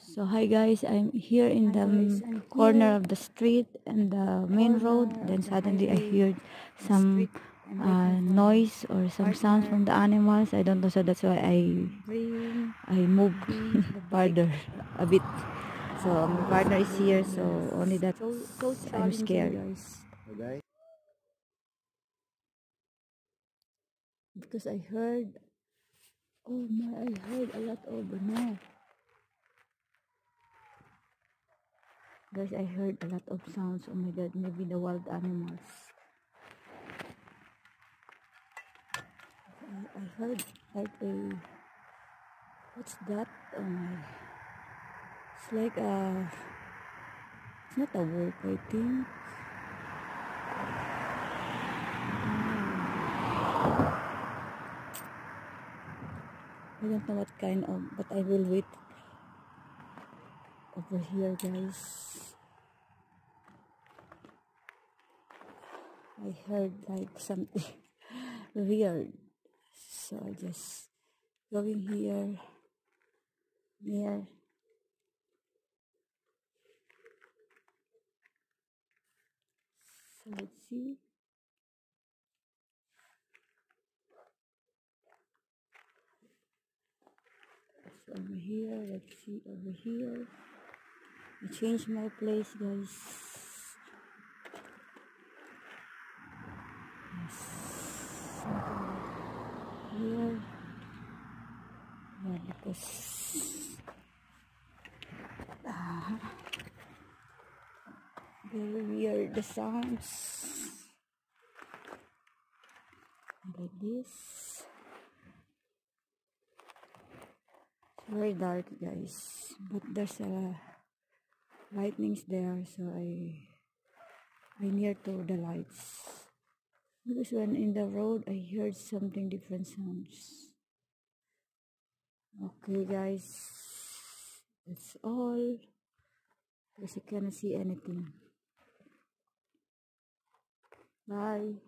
So hi guys, I'm here in the corner of the street and the main road. Then suddenly I heard some noise or some sounds from the animals. I don't know, so that's why I moved farther a bit. So my partner is here, so only that I'm scared because I heard. Oh my! I heard a lot of no. Guys, I heard a lot of sounds. Oh my god, maybe the wild animals. I heard like a, what's that? Oh my, it's like a, it's not a wolf, I think. I don't know what kind of, but I will wait over here, guys. I heard like something weird, so I just going here near. So let's see. It's over here. Let's see over here. I changed my place, guys. Here, yeah, because very weird the sounds like this. It's very dark, guys, but there's a lightnings there, so I near to the lights because when in the road I heard something different sounds. Okay, guys, that's all because you cannot see anything. Bye.